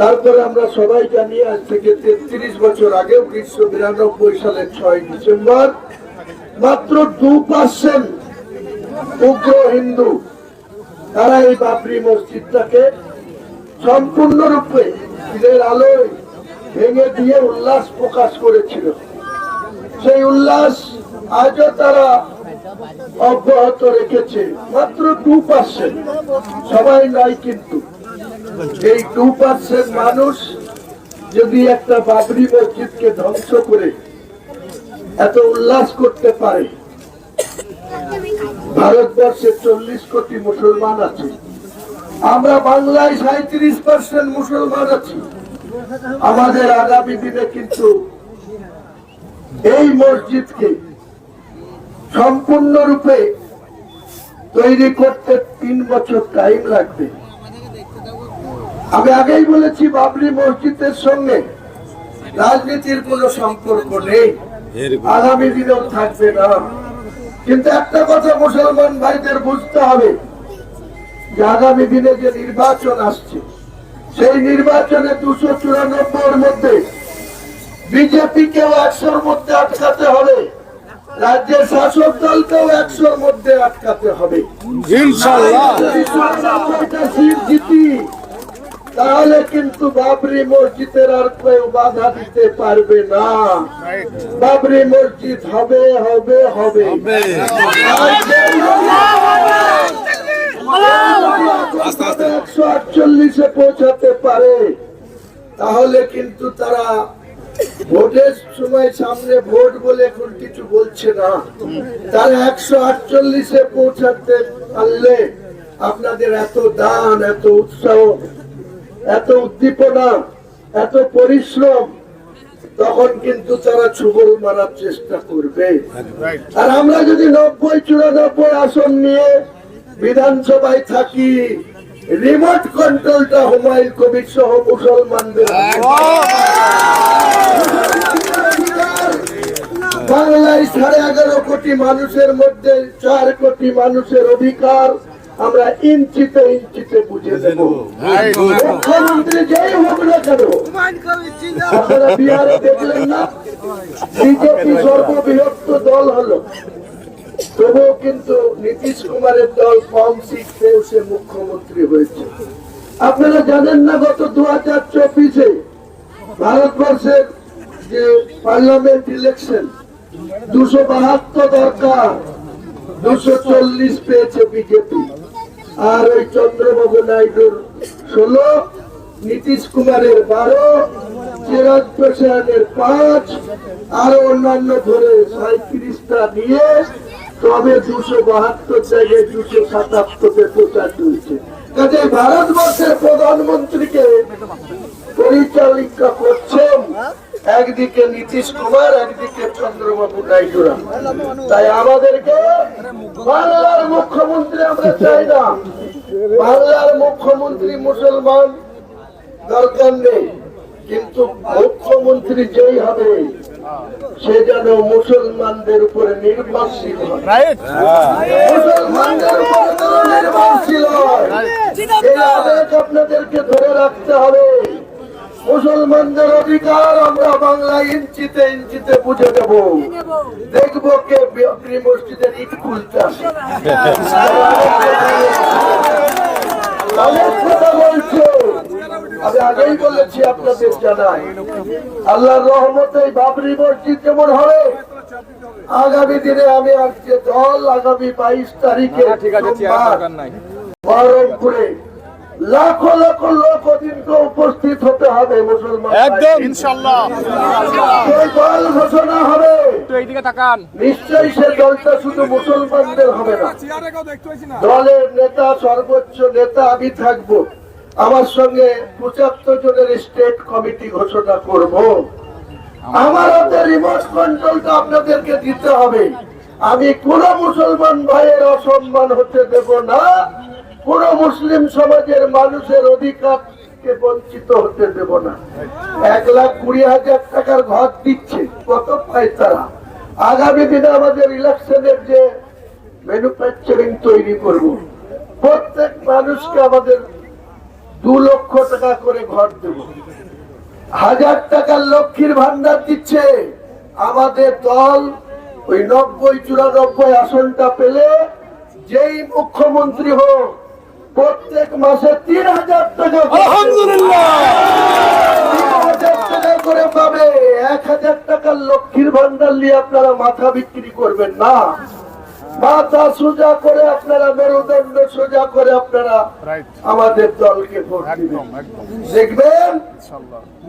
তারপরে আমরা সবাই জানি আজ থেকে 33 বছর আগে 1992 সালের 6 ডিসেম্বর মাত্র 2% উগ্র হিন্দু তারা এই বাবরি মসজিদটাকে সম্পূর্ণরূপে দিনের আলোয় ভেঙে দিয়ে উল্লাস প্রকাশ করেছিল। সেই উল্লাস আজও তারা অব্যাহত রেখেছে। মাত্র 2%, সবাই নয়। কিন্তু এই 2% মানুষ যদি একটা বাবরি মসজিদকে ধ্বংস করে এত উল্লাস করতে পারে, ভারতবর্ষে 40 কোটি মুসলমান আছে, আমরা বাংলায় 37% মুসলমান আছি। আমাদের আগামী দিনে কিন্তু এই মসজিদকে সম্পূর্ণরূপে তৈরি করতে 3 বছর টাইম লাগবে। আমি আগেই বলেছি বাবরি মসজিদের সঙ্গে রাজনীতির কোনো সম্পর্ক নেই, আগামী দিনেও থাকবে না। কিন্তু একটা কথা মুসলমান ভাইদের বুঝতে হবে যে আগামী দিনে যে নির্বাচন আসছে, সেই নির্বাচনে 294 মধ্যে বিজেপি কেও 100-র মধ্যে আটকাতে হবে, রাজ্যের শাসক দলকেও 100-র মধ্যে আটকাতে হবে। ইনশাআল্লাহ সিট জিতি, তাহলে কিন্তু বাবরি মসজিদের আর কেউ বাধা দিতে পারবে না। বাবরি মসজিদ হবে হবে হবে। 148-এ পৌঁছাতে পারে, তাহলে কিন্তু তারা ভোটের সময় সামনে ভোট বলে এখন কিছু বলছে না। তারা 148-এ পৌঁছাতে পারলে আপনাদের এত দান, এত উৎসাহ, এত উদ্দীপনা, এত পরিশ্রম, তখন কিন্তু তারা ছুবল মারার চেষ্টা করবে। আর আমরা যদি 90-94 আসন নিয়ে বিধানসভায় থাকি, রিমোট কন্ট্রোলটা হুমায়ুন কবির সহ মুসলমানদের। বাংলায় 11.5 কোটি মানুষের মধ্যে 4 কোটি মানুষের অধিকার আমরা ইঞ্চিতে ইঞ্চিতে বুঝে দেব। মুখ্যমন্ত্রী যেই হোক না কেন, আপনারা বিহারে দেখলেন না, বিজেপি সর্ববৃহৎ দল হলো, তবুও কিন্তু নীতিশ কুমারের দল কম সিট পেয়ে সে মুখ্যমন্ত্রী হয়েছে। আপনারা জানেন না গত 2024-এ ভারতবর্ষের যে পার্লামেন্ট ইলেকশন 272 দরকার, 240 পেয়েছে বিজেপি। আর ওই চন্দ্রবাবু নাইডুর 16, নীতিশ কুমারের 12, চিরাগ পাসওয়ানের 5, আরো অন্যান্য ধরে 37টা নিয়ে তবে 272 জায়গায় 277-তে প্রচার চলছে। কাজে ভারতবর্ষের প্রধানমন্ত্রীকে পরিচালিকা করছেন একদিকে নীতিশ কুমার, একদিকে চন্দ্রবাবু নাইডুরা। তাই আমাদেরকে বাংলার মুখ্যমন্ত্রী আমরা চাই না। বাংলার মুখ্যমন্ত্রী মুসলমান দরকার নেই, কিন্তু মুখ্যমন্ত্রী যেই হবে সে যেন মুসলমানদের উপরে নির্ভরশীল হয়, মুসলমানদের উপরে নির্ভরশীল হয়। এই আবেগ আপনাদেরকে ধরে রাখতে হবে। মুসলমানদের অধিকার আমরা বাংলায় ইঞ্চিতে ইঞ্চিতে বুঝে দেব। দেখবো কে বাবরি মসজিদের ইট খুলতে আসে। আমি আগেই বলেছি, আপনাদের জানাই, আল্লাহর রহমতে বাবরি মসজিদ যেমন হবে, আগামী দিনে আমি আজকে দল আগামী 22 তারিখে বহরমপুরে লাখো লাখো লোক ওদিনকে উপস্থিত হতে হবে মুসলমান। একদম ইনশাআল্লাহ দল ঘোষণা হবে, নিশ্চয়ই সে দলটা শুধু মুসলমানদের হবে না। দলের নেতা, সর্বোচ্চ নেতা আমি থাকবো, আমার সঙ্গে 75 জনের স্টেট কমিটি ঘোষণা করব। আমার হাতে রিমোট কন্ট্রোলটা আপনাদেরকে দিতে হবে। আমি কোন মুসলমান ভাইয়ের অসম্মান হতে দেব না, কোন মুসলিম সমাজের মানুষের অধিকারকে বঞ্চিত হতে দেব না। 1,20,000 টাকার ঘর দিচ্ছে, কত পায় তারা? আগামী দিনে আমাদের ইলেকশনের যে ম্যানুফ্যাকচারিং তৈরি করব, প্রত্যেক মানুষকে আমাদের 2 লক্ষ টাকা করে ঘর দেব। 1000 টাকার লক্ষ্মীর ভান্ডার দিচ্ছে। আমাদের দল ওই 90-94 আসনটা পেলে যেই মুখ্যমন্ত্রী হোক প্রত্যেক মাসে 3000 টাকা আলহামদুলিল্লাহ 3000 টাকা করে পাবে। 1000 টাকার লক্ষ্মীর ভান্ডার নিয়ে আপনারা মাথা বিক্রি করবেন না। মাথা সোজা করে আপনারা, মেরুদণ্ড সোজা করে আপনারা আমাদের দলকে ভোট দিবেন। দেখবেন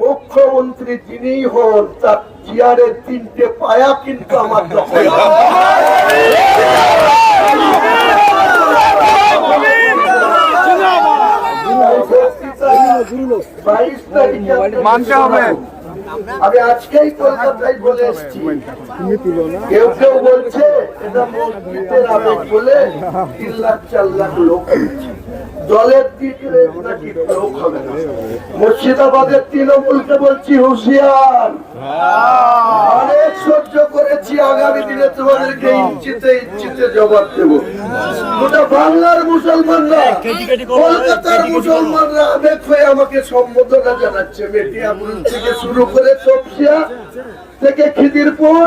মুখ্যমন্ত্রী যিনি হন তার চেয়ারের 3টে পায়া কিন্তু আমার দখল। 22 তারিখে মানতে হবে। আমি আজকেই কলকাতায় বলে এসেছি, কেউ কেউ বলছে এটা মসজিদের আবেগ বলে 3 লাখ 4 লাখ লোক দলের দিকে নাকি লোক হবে না। মুর্শিদাবাদের তৃণমূলকে বলছি হুঁশিয়ার, অনেক সহ্য করেছি, আগামী দিনে তোমাদেরকে ইঞ্চিতে জবাব দেবো। গোটা বাংলার মুসলমানরা, কলকাতার মুসলমানরা আবেগ হয়ে আমাকে সম্বোধনা জানাচ্ছে। মেটিয়াপুর থেকে শুরু করে চপসিয়া থেকে খিদিরপুর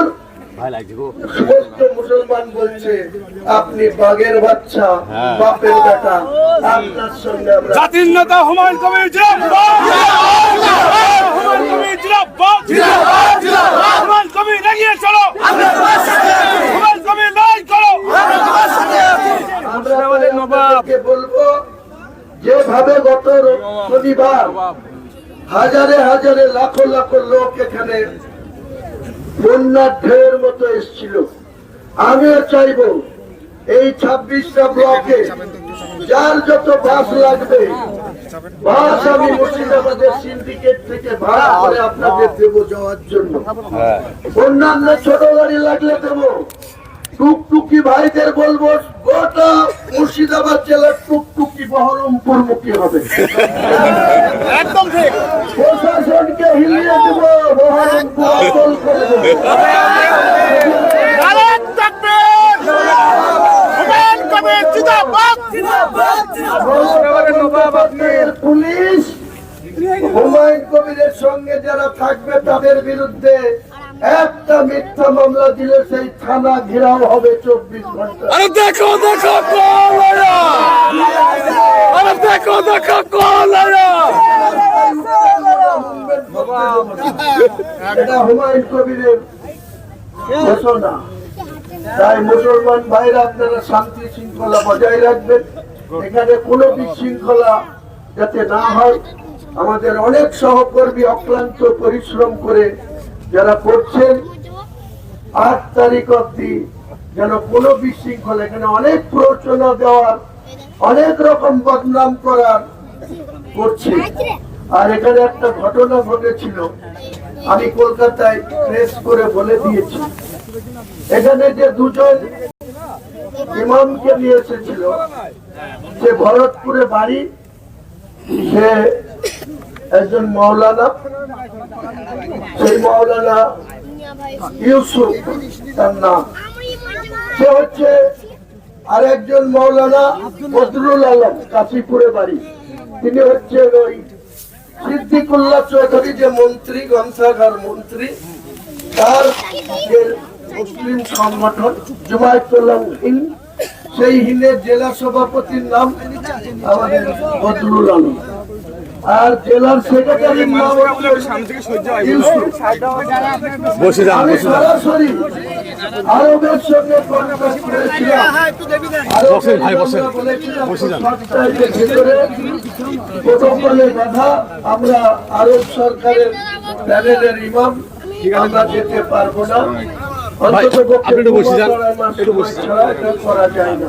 সমস্ত মুসলমান বলছে আপনি বাঘের বাচ্চা, বাপের বেটা, আপনার সঙ্গে আমরা জাতির নেতা হুমায়ুন কবির জিন্দাবাদ, হুমায়ুন কবির জিন্দাবাদ, হুমায়ুন কবির এগিয়ে চলো, হুমায়ুন কবির লড়াই করো। আমরা নবাবকে বলবো যেভাবে গত শনিবার হাজারে হাজারে লাখো লাখো লোক এখানে বন্যার ঢেউয়ের মতো এসেছিল, আমিও চাইবো এই 26টা ব্লকে যার যত বাস লাগবে বাস আমি মুর্শিদাবাদের সিন্ডিকেট থেকে ভাড়া করে আপনাদের দেবো যাওয়ার জন্য। অন্যান্য ছোট গাড়ি লাগলে দেবো। টুকটুকি ভাইদের বলবো গোটা মুর্শিদাবাদ জেলার টুকটুকি বহরমপুর মুখী হবে। একদম ঠিক। প্রশাসনকে হিলিয়ে দেব, বহরমপুর অচল করে দেব। পুলিশ হুমায়ুন কবিরের সঙ্গে যারা থাকবে তাদের বিরুদ্ধে একটা মিথ্যা মামলা দিলে সেই থানা ঘেরাও হবে 24 ঘন্টা। আরে দেখো দেখো কোলায়া, আরে দেখো দেখো কোলায়া। এটা হুমায়ুন কবিরের ঘোষণা। তাই মুসলমান ভাইরা আপনারা শান্তি শৃঙ্খলা বজায় রাখবেন, এখানে কোনো বিশৃঙ্খলা যাতে না হয়। আমাদের অনেক সহকর্মী অক্লান্ত পরিশ্রম করে যারা করছেন 8 তারিখ অব্দি যেন কোনো বিশৃঙ্খলা, এখানে অনেক প্ররোচনা দেওয়ার, অনেক রকম বদনাম করার করছে। আর এখানে একটা ঘটনা ঘটেছিল, আমি কলকাতায় প্রেস করে বলে দিয়েছি। এখানে যে 2জন ইমামকে নিয়ে এসেছিল, সে ভরতপুরে বাড়ি, সে একজন মাওলানা, সেই মাওলানা ইউসুফ তার নাম। সে হচ্ছে আর একজন মাওলানা বদরুল আলম, কাশীপুরে বাড়ি, তিনি হচ্ছে ওই সিদ্দিকুল্লাহ চৌধুরী যে মন্ত্রী, গ্রন্থাগার মন্ত্রী, তার যে মুসলিম সংগঠন জমায়েতুল্লাহ হিন্দ, সেই হিন্দের জেলা সভাপতির নাম আমাদের বদরুল আলম, আর জেলার সেক্রেটারির নাম আমি সরাসরি আরবের সঙ্গে কন্ট্যাক্ট করেছিলাম। প্রোটোকলে বাধা, আমরা আরব সরকারের প্যানেলের ইমাম, আমরা যেতে পারবো না। করা যায় না।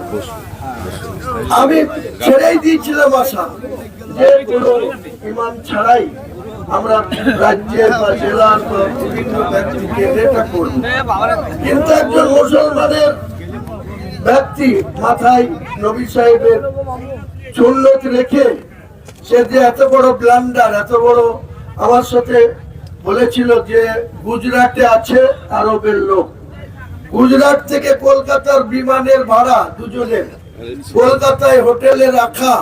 আমি ছেড়েই দিয়েছিলাম আশা যে কোনো ইমাম ছাড়াই আমরা রাজ্যের বা জেলার বা বিভিন্ন ব্যক্তিকে এটা করব, কিন্তু একজন মুসলমানের ব্যক্তি মাথায় নবী সাহেবের সুন্নত রেখে সে যে এত বড় ব্লান্ডার, এত বড়, আমার সাথে বলেছিল যে গুজরাটে আছে আরবের লোক, গুজরাট থেকে কলকাতার বিমানের ভাড়া দুজনের, কলকাতায় হোটেলে রাখা,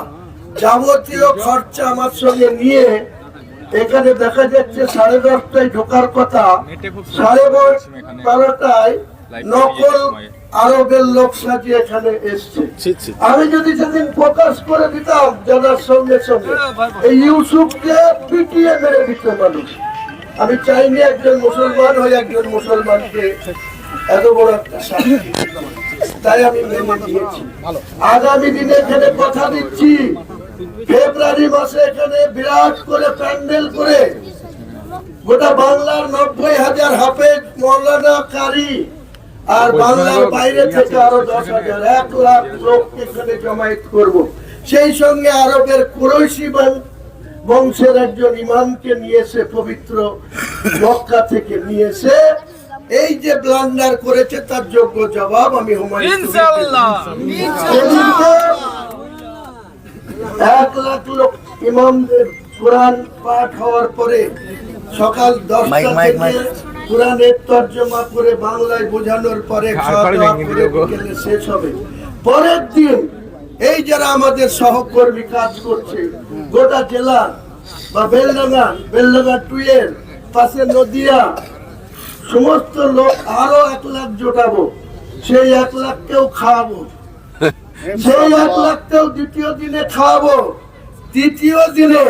যাবতীয় খরচা আমার সঙ্গে নিয়ে এখানে দেখা যাচ্ছে 10:30টায় ঢোকার কথা, 12:30টায় নকল আরবের লোক সাজিয়ে এখানে এসছে। আমি যদি সেদিন ফোকাস করে দিতাম জানার সঙ্গে সঙ্গে এই ইউসুফকে পিটিয়ে মেরে দিত মানুষ। আমি চাইনি একজন মুসলমান হয়ে একজন মুসলমানকে এত বড় একটা শাস্তি, তাই আমি মেনে নিয়েছি। আগামী দিনে এখানে কথা দিচ্ছি, ফেব্রুয়ারি মাসে এখানে বিরাট করে প্যান্ডেল করে গোটা বাংলার 90,000 হাফেজ মৌলানা কারি আর বাংলার বাইরে থেকে আরো 10,000 1 লাখ লোক এখানে জমায়েত করব। সেই সঙ্গে আরবের কুরাইশি বংশের একজন ইমামকে নিয়েছে, পবিত্র মক্কা থেকে নিয়েছে। এই যে ব্লান্ডার করেছে তার যোগ্য জবাব আমি হুমায়ুন ইনশাআল্লাহ 1 লাখ লোক ইমামদের কোরআন পাঠ হওয়ার পরে সকাল 10টা থেকে কোরআনের তর্জমা করে বাংলায় বোঝানোর পরে খাওয়া দাওয়া করে বিকেলে শেষ হবে। পরের দিন এই যারা আমাদের সহকর্মী কাজ করছে গোটা জেলা বা বেলডাঙ্গা 2 এর পাশে নদিয়া সমস্ত লোক আরো 1 লাখ জোটাবো, সেই 1 লাখকেও খাওয়াবো, সেই 1 লাখকেও দ্বিতীয় দিনে খাওয়াবো। তৃতীয় দিনে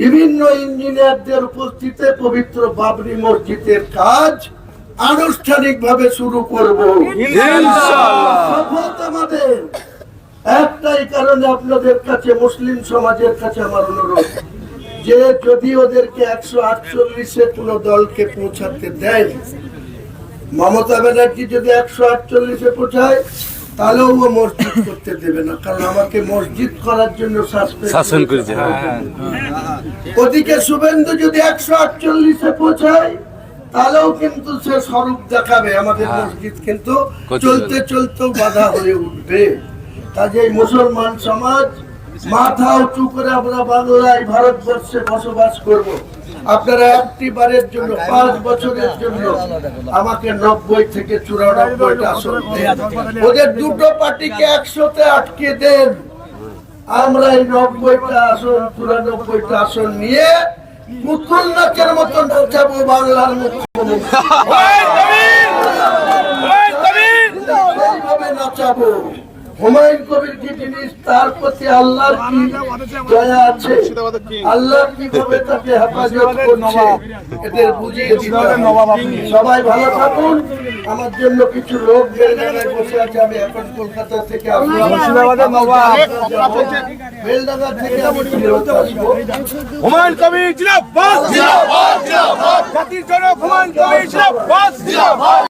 বিভিন্ন ইঞ্জিনিয়ারদের উপস্থিতিতে পবিত্র বাবরি মসজিদের কাজ আনুষ্ঠানিকভাবে শুরু করব ইনশাআল্লাহ। আমাদের একটাই কারণে আপনাদের কাছে, মুসলিম সমাজের কাছে আমার অনুরোধ, যে যদি ওদেরকে 148-এ কোনো দলকে পৌঁছাতে দেয়, মমতা ব্যানার্জি যদি 148-এ পৌঁছায় তাহলেও ও মসজিদ করতে দেবে না, কারণ আমাকে মসজিদ করার জন্য শাসন করেছে। ওদিকে শুভেন্দু যদি 148-এ পৌঁছায় তাহলেও কিন্তু সে স্বরূপ দেখাবে, আমাদের মসজিদ কিন্তু চলতে চলতেও বাধা হয়ে উঠবে। কাজেই মুসলমান সমাজ মাথা উঁচু করে আমরা বাংলায় ভারতবর্ষে বসবাস করব। আপনারা একটি বারের জন্য 5 বছরের জন্য আমাকে 90 থেকে 94টা আসন দেন। ওদের দুটো পার্টিকে 100-তে আটকে দেন, আমরা এই 90টা আসন 94টা আসন নিয়ে পুতুল নাচের মতন নাচাবো বাংলার মুখ্যমন্ত্রী, নাচাবো। হুমায়ুন কবির কি জিনিস, তার প্রতি আল্লাহর কি দয়া আছে, আল্লাহ কিভাবে তাকে হেফাজত করছে, এদের বুঝিয়ে দিতে হবে। সবাই ভালো থাকুন। আমার জন্য কিছু লোক বেলডাঙ্গায় বসে আছে, আমি এখন কলকাতা থেকে আসলাম, বেলডাঙ্গা থেকে আমি ফেরত আসবো। হুমায়ুন কবির জিন্দাবাদ, জিন্দাবাদ, জিন্দাবাদ। জাতির জনক হুমায়ুন কবির জিন্দাবাদ, জিন্দাবাদ।